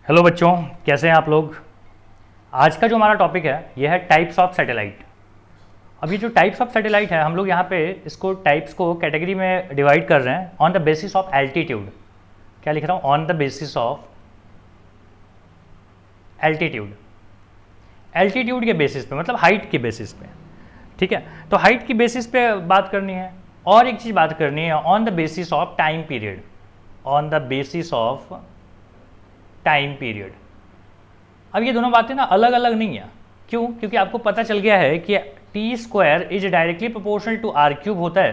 Hello बच्चों, कैसे हैं आप लोग। आज का जो हमारा टॉपिक है यह है टाइप्स ऑफ सैटेलाइट। अब ये जो टाइप्स ऑफ सैटेलाइट है हम लोग यहाँ पे इसको टाइप्स को कैटेगरी में डिवाइड कर रहे हैं on the basis of altitude. क्या लिख रहा हूँ? On the basis of altitude. Altitude के बेसिस पे मतलब हाइट के बेसिस पे। ठीक है, तो हाइट की बेसिस पे बात करनी है। और एक चीज़ बात करनी है on the basis of time period. On the basis of time period. अब ये दोनों बातें ना अलग अलग नहीं है। क्यों? क्योंकि आपको पता चल गया है कि T square is directly proportional to r cube होता है।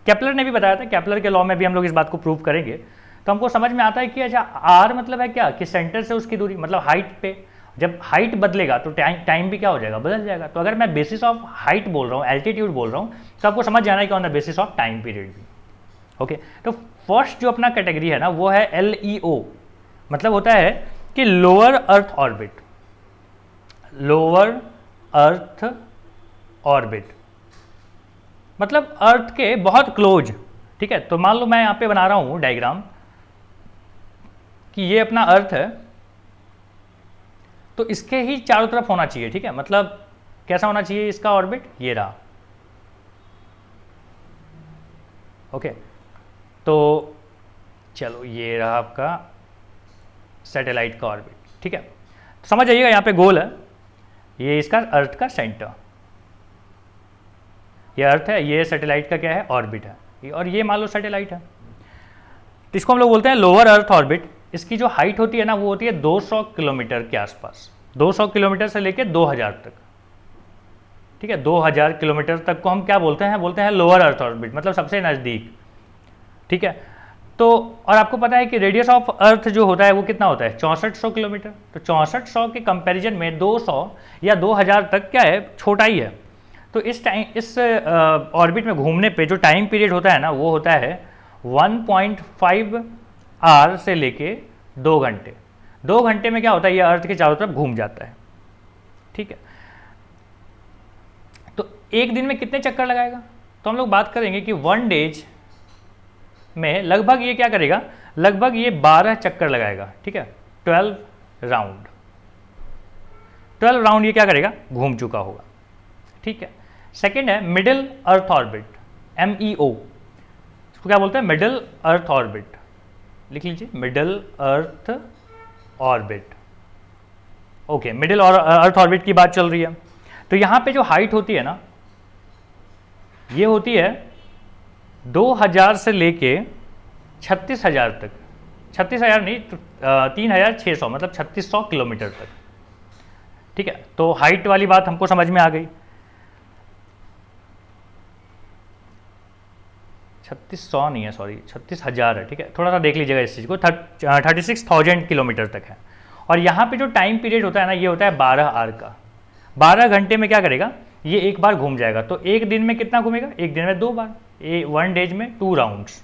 केपलर ने भी बताया था, केपलर के लॉ में भी हम लोग इस बात को प्रूव करेंगे। तो हमको समझ में आता है कि अच्छा आर मतलब है क्या कि सेंटर से उसकी दूरी, मतलब हाइट पे जब हाइट बदलेगा तो टाइम भी क्या हो जाएगा, बदल जाएगा। तो अगर मैं बेसिस ऑफ हाइट बोल रहा हूँ, एल्टीट्यूड बोल रहा हूँ, तो आपको समझ जाना है कि on the basis of time period भी। ओके, तो फर्स्ट जो अपना कैटेगरी है ना वो है LEO। मतलब होता है कि lower earth orbit. Lower earth orbit मतलब अर्थ के बहुत क्लोज। ठीक है, तो मान लो मैं यहां पे बना रहा हूं डायग्राम कि ये अपना अर्थ है, तो इसके ही चारों तरफ होना चाहिए। ठीक है, मतलब कैसा होना चाहिए इसका ऑर्बिट, ये रहा। ओके, तो चलो ये रहा आपका सैटेलाइट का ऑर्बिट। ठीक है, तो समझ जाइएगा यहाँ पे गोल है, ये इसका अर्थ का सेंटर, ये अर्थ है, ये सैटेलाइट का क्या है, ऑर्बिट है, और ये मान लो सैटेलाइट है। तो इसको हम लोग बोलते हैं लोअर अर्थ ऑर्बिट। इसकी जो हाइट होती है ना वो होती है 200 किलोमीटर के आसपास। 200 किलोमीटर से लेके 2000 तक। ठीक है, 2000 किलोमीटर तक को हम क्या बोलते हैं लोअर अर्थ ऑर्बिट, मतलब सबसे नज़दीक। ठीक है, तो और आपको पता है कि रेडियस ऑफ अर्थ जो होता है वो कितना होता है, 6400 किलोमीटर। तो 6400 के कंपैरिजन में 200 या 2000 तक क्या है, छोटा ही है। तो इस ऑर्बिट में घूमने पे जो टाइम पीरियड होता है ना वो होता है 1.5 आवर से लेके 2 घंटे। 2 घंटे में क्या होता है, ये अर्थ के चारों तरफ घूम जाता है। ठीक है, तो एक दिन में कितने चक्कर लगाएगा, तो हम लोग बात करेंगे कि 1 डेज में लगभग ये क्या करेगा, लगभग ये 12 चक्कर लगाएगा। ठीक है, 12 राउंड। 12 राउंड ये क्या करेगा, घूम चुका होगा। ठीक है, सेकंड है मिडिल अर्थ ऑर्बिट, MEO। इसको क्या बोलते हैं, मिडिल अर्थ ऑर्बिट। लिख लीजिए, middle earth orbit. Okay, middle earth orbit की बात चल रही है। तो यहां पे जो हाइट होती है ना ये होती है 2000 से लेके 36,000 तक। 36,000 नहीं, 3600 मतलब 3600 किलोमीटर तक। ठीक है, तो हाइट वाली बात हमको समझ में आ गई। 3600 नहीं है, सॉरी 36,000 है। ठीक है, थोड़ा सा देख लीजिएगा इस चीज़ को। 36,000 किलोमीटर तक है। और यहाँ पे जो टाइम पीरियड होता है ना ये होता है 12 आवर का। 12 घंटे में क्या करेगा, ये एक बार घूम जाएगा। तो एक दिन में कितना घूमेगा, एक दिन में 2 बार। 1 डेज में 2 राउंड्स।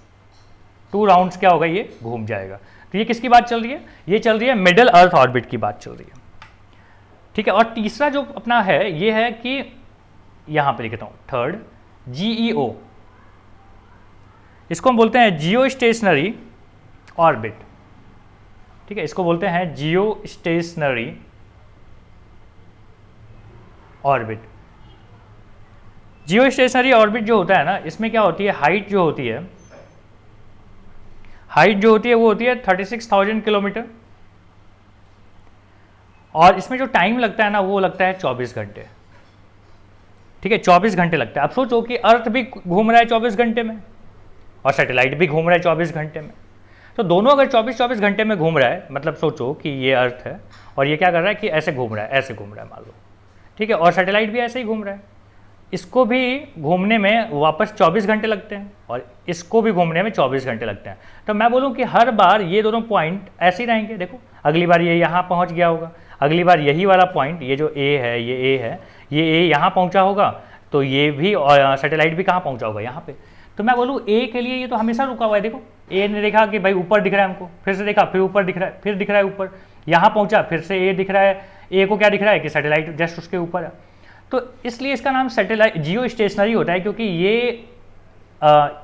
2 राउंड्स क्या होगा, ये घूम जाएगा। तो ये किसकी बात चल रही है, ये चल रही है मिडिल अर्थ ऑर्बिट की बात चल रही है। ठीक है, और तीसरा जो अपना है ये है कि यहां पे लिखता हूं थर्ड, GEO। इसको हम बोलते हैं जियो स्टेशनरी ऑर्बिट। ठीक है, इसको बोलते हैं जियो स्टेशनरी ऑर्बिट। जियो स्टेशनरी ऑर्बिट जो होता है ना इसमें क्या होती है, हाइट जो होती है, वो होती है 36,000 किलोमीटर। और इसमें जो टाइम लगता है ना वो लगता है 24 घंटे। ठीक है, 24 घंटे लगता है। अब सोचो कि अर्थ भी घूम रहा है 24 घंटे में और सैटेलाइट भी घूम रहा है 24 घंटे में। तो दोनों अगर 24 घंटे में घूम रहा है, मतलब सोचो कि ये अर्थ है और ये क्या कर रहा है कि ऐसे घूम रहा है, ऐसे घूम रहा है मान लो। ठीक है, और सैटेलाइट भी ऐसे ही घूम रहा है। इसको भी घूमने में वापस 24 घंटे लगते हैं और इसको भी घूमने में 24 घंटे लगते हैं। तो मैं बोलूँ कि हर बार ये दोनों पॉइंट ऐसे ही रहेंगे। देखो, अगली बार ये यहाँ पहुँच गया होगा, अगली बार यही वाला पॉइंट, ये जो A है, ये A है, ये A यहाँ पहुँचा होगा, तो ये भी सैटेलाइट भी कहाँ पहुँचा होगा, यहाँ पे। तो मैं बोलूँ A के लिए ये तो हमेशा रुका हुआ है। देखो, A ने देखा कि भाई ऊपर दिख रहा है हमको, फिर से देखा, फिर ऊपर दिख रहा है, फिर दिख रहा है ऊपर, यहाँ पहुँचा, फिर से A दिख रहा है। A को क्या दिख रहा है कि सैटेलाइट जस्ट उसके ऊपर है। तो इसलिए इसका नाम सैटेलाइट जियो स्टेशनरी होता है, क्योंकि ये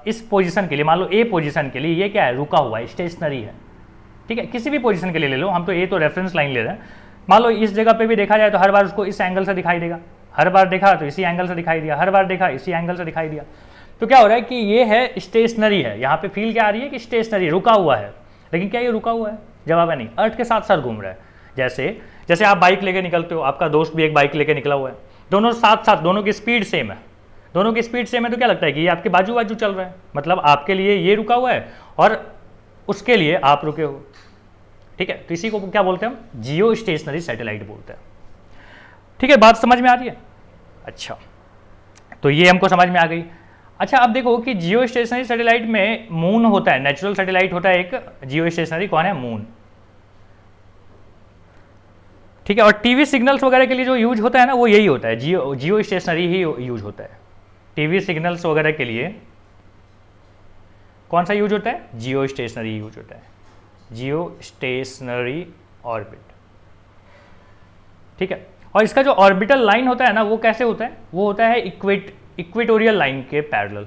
इस पोजीशन के लिए, मान लो ए पोजीशन के लिए ये क्या है, रुका हुआ है, स्टेशनरी है। ठीक है, किसी भी पोजीशन के लिए ले लो, हम तो ये तो रेफरेंस लाइन ले रहे हैं। मान लो इस जगह पे भी देखा जाए तो हर बार उसको इस एंगल से दिखाई देगा, हर बार देखा तो इसी एंगल से दिखाई दिया, हर बार देखा इसी एंगल से दिखाई दिया। तो क्या हो रहा है कि ये है स्टेशनरी है, यहाँ पे फील क्या आ रही है कि स्टेशनरी, रुका हुआ है। लेकिन क्या ये रुका हुआ है? जवाब है नहीं, अर्थ के साथ साथ घूम रहा है। जैसे आप बाइक लेके निकलते हो, आपका दोस्त भी एक बाइक लेके निकला हुआ है, दोनों साथ साथ, दोनों की स्पीड सेम है, दोनों की स्पीड सेम है, तो क्या लगता है कि ये आपके बाजू बाजू चल रहा है, मतलब आपके लिए ये रुका हुआ है और उसके लिए आप रुके हो। ठीक है, तो इसी को क्या बोलते हैं हम? जियो स्टेशनरी सैटेलाइट बोलते हैं। ठीक है, बात समझ में आ रही है? अच्छा, तो ये हमको समझ में आ गई। अच्छा, अब देखो कि जियो स्टेशनरी सैटेलाइट में मून होता है, नेचुरल सैटेलाइट होता है एक जियो स्टेशनरी, कौन है? मून। ठीक है, और टीवी सिग्नल्स वगैरह के लिए जो यूज होता है ना, वो यही होता है, जियो स्टेशनरी ही यूज होता है। टीवी सिग्नल्स वगैरह के लिए कौन सा यूज होता है? जियो स्टेशनरी यूज होता है, जियो स्टेशनरी ऑर्बिट। ठीक है, और इसका जो ऑर्बिटल लाइन होता है ना, वो कैसे होता है? वो होता है इक्वेटोरियल लाइन के पैरेलल,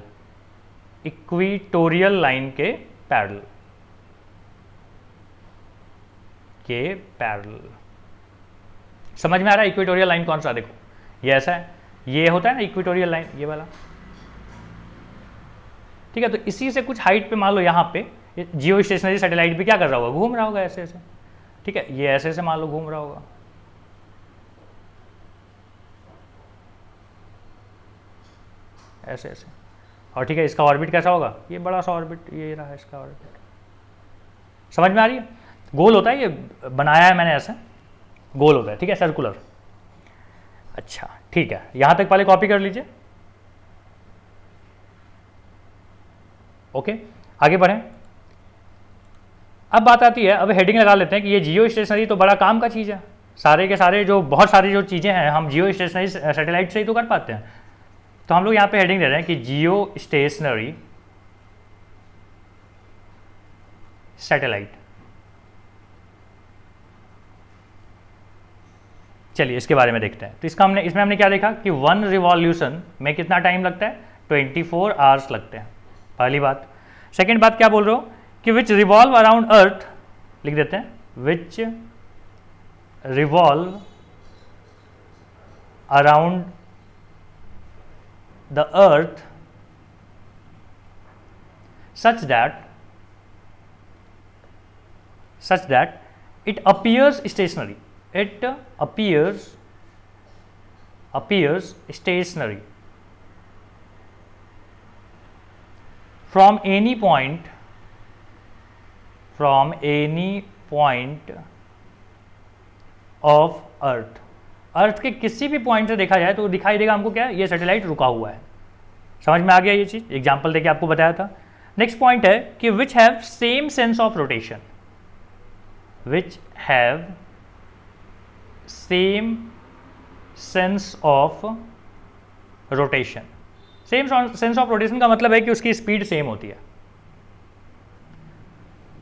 इक्वेटोरियल लाइन के पैरेलल, समझ में आ रहा है? इक्वेटोरियल लाइन कौन सा? देखो ये ऐसा है, ये होता है ना इक्वेटोरियल लाइन, ये वाला। ठीक है, तो इसी से कुछ हाइट पे मान लो यहाँ पे जियो स्टेशनरी सैटेलाइट भी क्या कर रहा होगा? घूम रहा होगा ऐसे ऐसे। ठीक है, ये ऐसे ऐसे मान लो घूम रहा होगा, ऐसे ऐसे। और ठीक है, इसका ऑर्बिट कैसा होगा? ये बड़ा सा ऑर्बिट, ये रहा इसका ऑर्बिट। समझ में आ रही है? गोल होता है, ये बनाया है मैंने ऐसे, गोल होता है। ठीक है, सर्कुलर। अच्छा ठीक है, यहां तक पहले कॉपी कर लीजिए। ओके, आगे बढ़ें। अब बात आती है, अब हेडिंग लगा लेते हैं कि ये जियो स्टेशनरी तो बड़ा काम का चीज़ है, सारे के सारे जो बहुत सारी जो चीज़ें हैं हम जियो स्टेशनरी सैटेलाइट से ही तो कर पाते हैं। तो हम लोग यहाँ पे हेडिंग दे रहे हैं कि जियो स्टेशनरी सैटेलाइट। चलिए इसके बारे में देखते हैं। तो इसमें हमने क्या देखा कि 1 रिवॉल्यूशन में कितना टाइम लगता है? 24 आवर्स लगते हैं, पहली बात। सेकेंड बात क्या बोल रहे हो कि विच रिवॉल्व अराउंड अर्थ, लिख देते हैं, विच revolve around the earth such that it appears stationary, it appears stationary from any point of अर्थ। अर्थ के किसी भी पॉइंट से देखा जाए तो दिखाई देगा हमको क्या? ये सैटेलाइट रुका हुआ है। समझ में आ गया ये चीज? एग्जाम्पल देके आपको बताया था। नेक्स्ट पॉइंट है कि which have same sense of rotation, which have same sense of rotation. Same sense of rotation का मतलब है कि उसकी स्पीड सेम होती है,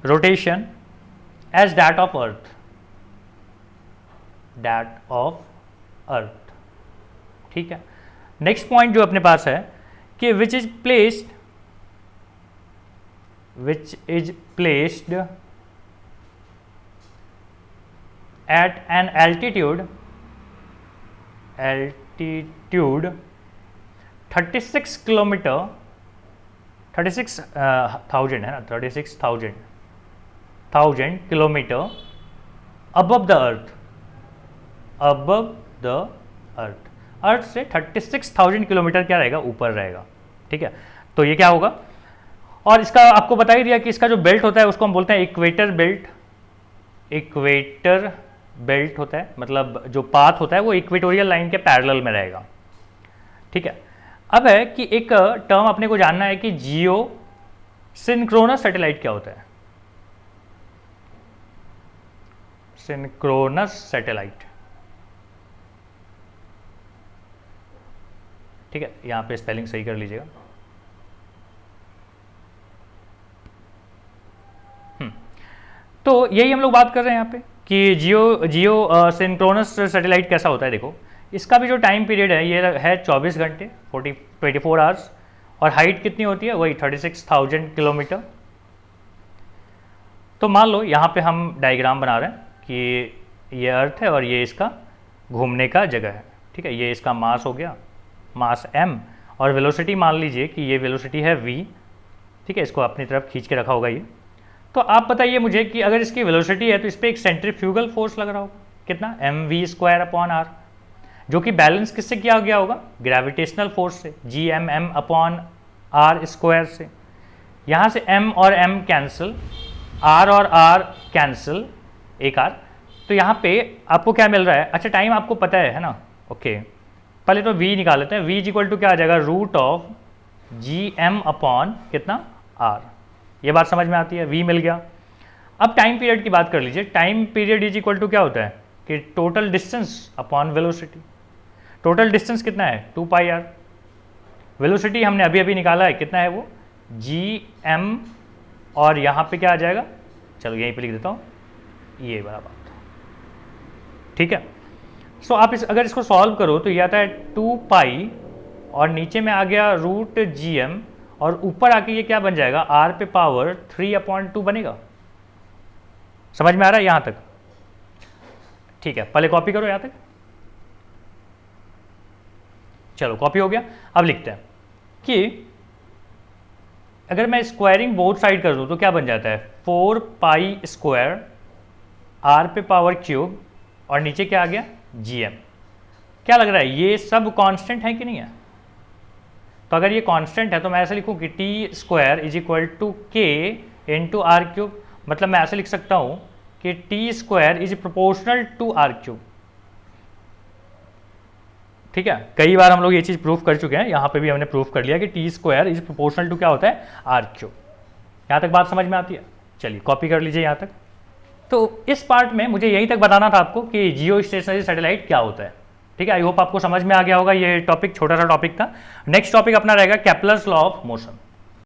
rotation as that of earth, ठीक है। नेक्स्ट पॉइंट जो अपने पास है कि which is placed at an altitude 36 kilometre, 36,000 है ना, 36,000 kilometre above the earth. Earth से 36,000 किलोमीटर क्या रहेगा? ऊपर रहेगा। ठीक है, तो ये क्या होगा? और इसका आपको बता ही दिया कि इसका जो बेल्ट होता है उसको हम बोलते हैं इक्वेटर बेल्ट। इक्वेटर बेल्ट होता है, मतलब जो पाथ होता है वो इक्वेटोरियल लाइन के पैरेलल में रहेगा। ठीक है, अब है कि एक टर्म अपने को जानना है कि जियो सिंक्रोनस सैटेलाइट क्या होता है? सिंक्रोनस सैटेलाइट, ठीक है, यहां पे स्पेलिंग सही कर लीजिएगा। तो यही हम लोग बात कर रहे हैं यहाँ पे कि जियो सिंक्रोनस सैटेलाइट कैसा होता है। देखो इसका भी जो टाइम पीरियड है ये है 24 घंटे, 24 आवर्स, और हाइट कितनी होती है? वही 36,000 किलोमीटर। तो मान लो यहाँ पे हम डायग्राम बना रहे हैं कि ये अर्थ है और ये इसका घूमने का जगह है, ठीक है। ये इसका मास हो गया, मास m, और वेलोसिटी मान लीजिए कि ये वेलोसिटी है v, ठीक है। इसको अपनी तरफ खींच के रखा होगा ये। तो आप बताइए मुझे कि अगर इसकी वेलोसिटी है तो इस पर एक सेंट्रीफ्यूगल फोर्स लग रहा होगा, कितना, mv²/r, जो कि बैलेंस किससे किया गया होगा, ग्रेविटेशनल फोर्स से, gmm/r² से। यहाँ से m और m कैंसिल, r और r कैंसिल, एक r, तो यहाँ पे आपको क्या मिल रहा है, अच्छा टाइम आपको पता है ना, ओके। पहले तो v निकाल लेते हैं, v इक्वल टू क्या आ जाएगा, √gm/ कितना, r। ये बात समझ में आती है, v मिल गया। अब टाइम पीरियड की बात कर लीजिए, time period is equal to क्या होता है कि total distance upon velocity. Total distance कितना है, 2πr। वेलोसिटी हमने अभी अभी निकाला है, कितना है वो, gm, और यहाँ पे क्या आ जाएगा, चलो यहीं पे लिख देता हूँ, ये बड़ा बात, ठीक है। सो आप अगर इसको सॉल्व करो तो ये आता है 2π, और नीचे में आ गया √gm, और ऊपर आके ये क्या बन जाएगा, r पे पावर 3/2 बनेगा। समझ में आ रहा है यहाँ तक, ठीक है। पहले कॉपी करो यहाँ तक, चलो कॉपी हो गया। अब लिखते हैं कि अगर मैं स्क्वायरिंग बोथ साइड कर दूं तो क्या बन जाता है, 4π² r पे पावर क्यूब, और नीचे क्या आ गया, gm। क्या लग रहा है, ये सब कांस्टेंट है कि नहीं है। तो अगर ये कांस्टेंट है तो मैं ऐसे लिखूं कि t² = k × r³, मतलब मैं ऐसे लिख सकता हूं कि t² = प्रोपोर्शनल टू r³, ठीक है। कई बार हम लोग ये चीज़ प्रूफ कर चुके हैं, यहाँ पे भी हमने प्रूफ कर लिया कि t² = प्रोपोर्शनल टू क्या होता है, r³। यहाँ तक बात समझ में आती है, चलिए कॉपी कर लीजिए यहाँ तक। तो इस पार्ट में मुझे यहीं तक बताना था आपको कि जियो स्टेशनरी सैटेलाइट क्या होता है, ठीक है। आई होप आपको समझ में आ गया होगा, ये टॉपिक छोटा सा टॉपिक था। नेक्स्ट टॉपिक अपना रहेगा केप्लर्स लॉ ऑफ मोशन।